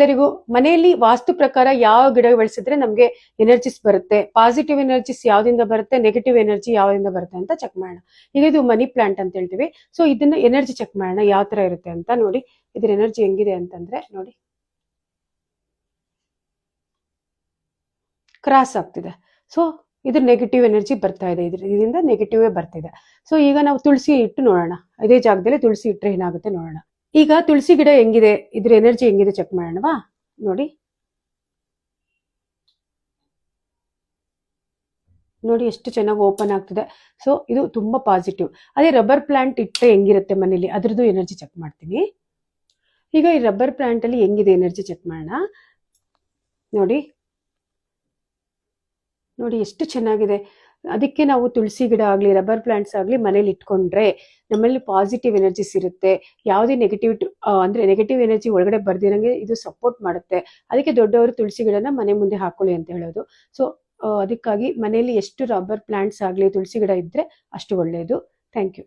ಎಲ್ಲರಿಗೂ ಮನೆಯಲ್ಲಿ ವಾಸ್ತು ಪ್ರಕಾರ ಯಾವ ಗಿಡ ಬೆಳೆಸಿದ್ರೆ ನಮ್ಗೆ ಎನರ್ಜಿಸ್ ಬರುತ್ತೆ, ಪಾಸಿಟಿವ್ ಎನರ್ಜಿಸ್ ಯಾವ್ದಿಂದ ಬರುತ್ತೆ, ನೆಗೆಟಿವ್ ಎನರ್ಜಿ ಯಾವ್ದಿಂದ ಬರುತ್ತೆ ಅಂತ ಚೆಕ್ ಮಾಡೋಣ. ಈಗ ಇದು ಮನಿ ಪ್ಲಾಂಟ್ ಅಂತ ಹೇಳ್ತೀವಿ. ಸೊ ಇದನ್ನ ಎನರ್ಜಿ ಚೆಕ್ ಮಾಡೋಣ ಯಾವ ತರ ಇರುತ್ತೆ ಅಂತ. ನೋಡಿ ಇದ್ರ ಎನರ್ಜಿ ಹೆಂಗಿದೆ ಅಂತಂದ್ರೆ, ನೋಡಿ ಕ್ರಾಸ್ ಆಗ್ತಿದೆ. ಸೊ ಇದು ನೆಗೆಟಿವ್ ಎನರ್ಜಿ ಬರ್ತಾ ಇದೆ, ಇದರಿಂದ ನೆಗೆಟಿವ್ ಬರ್ತಿದೆ. ಸೊ ಈಗ ನಾವು ತುಳಸಿ ಇಟ್ಟು ನೋಡೋಣ, ಇದೇ ಜಾಗದಲ್ಲಿ ತುಳಸಿ ಇಟ್ಟರೆ ಏನಾಗುತ್ತೆ ನೋಡೋಣ. ಈಗ ತುಳಸಿ ಗಿಡ ಹೆಂಗಿದೆ, ಇದ್ರ ಎನರ್ಜಿ ಹೆಂಗಿದೆ ಚೆಕ್ ಮಾಡೋಣವಾ. ನೋಡಿ ನೋಡಿ ಎಷ್ಟು ಚೆನ್ನಾಗಿ ಓಪನ್ ಆಗ್ತಿದೆ. ಸೊ ಇದು ತುಂಬಾ ಪಾಸಿಟಿವ್. ಅದೇ ರಬ್ಬರ್ ಪ್ಲಾಂಟ್ ಇಟ್ಟರೆ ಹೆಂಗಿರುತ್ತೆ ಮನೇಲಿ, ಅದ್ರದ್ದು ಎನರ್ಜಿ ಚೆಕ್ ಮಾಡ್ತೀನಿ. ಈಗ ಈ ರಬ್ಬರ್ ಪ್ಲಾಂಟ್ ಅಲ್ಲಿ ಹೆಂಗಿದೆ ಎನರ್ಜಿ ಚೆಕ್ ಮಾಡೋಣ. ನೋಡಿ ನೋಡಿ ಎಷ್ಟು ಚೆನ್ನಾಗಿದೆ. ಅದಕ್ಕೆ ನಾವು ತುಳಸಿ ಗಿಡ ಆಗಲಿ ರಬ್ಬರ್ ಪ್ಲಾಂಟ್ಸ್ ಆಗಲಿ ಮನೇಲಿ ಇಟ್ಕೊಂಡ್ರೆ ನಮ್ಮಲ್ಲಿ ಪಾಸಿಟಿವ್ ಎನರ್ಜಿಸ್ ಇರುತ್ತೆ. ಯಾವುದೇ ನೆಗೆಟಿವ್ ಎನರ್ಜಿ ಒಳಗಡೆ ಬರ್ದಿರಂಗೆ ಇದು ಸಪೋರ್ಟ್ ಮಾಡುತ್ತೆ. ಅದಕ್ಕೆ ದೊಡ್ಡವರು ತುಳಸಿ ಗಿಡನ ಮನೆ ಮುಂದೆ ಹಾಕೊಳ್ಳಿ ಅಂತ ಹೇಳೋದು. ಸೊ ಅದಕ್ಕಾಗಿ ಮನೆಯಲ್ಲಿ ಎಷ್ಟು ರಬ್ಬರ್ ಪ್ಲಾಂಟ್ಸ್ ಆಗಲಿ ತುಳಸಿ ಗಿಡ ಇದ್ರೆ ಅಷ್ಟು ಒಳ್ಳೆಯದು. Thank you.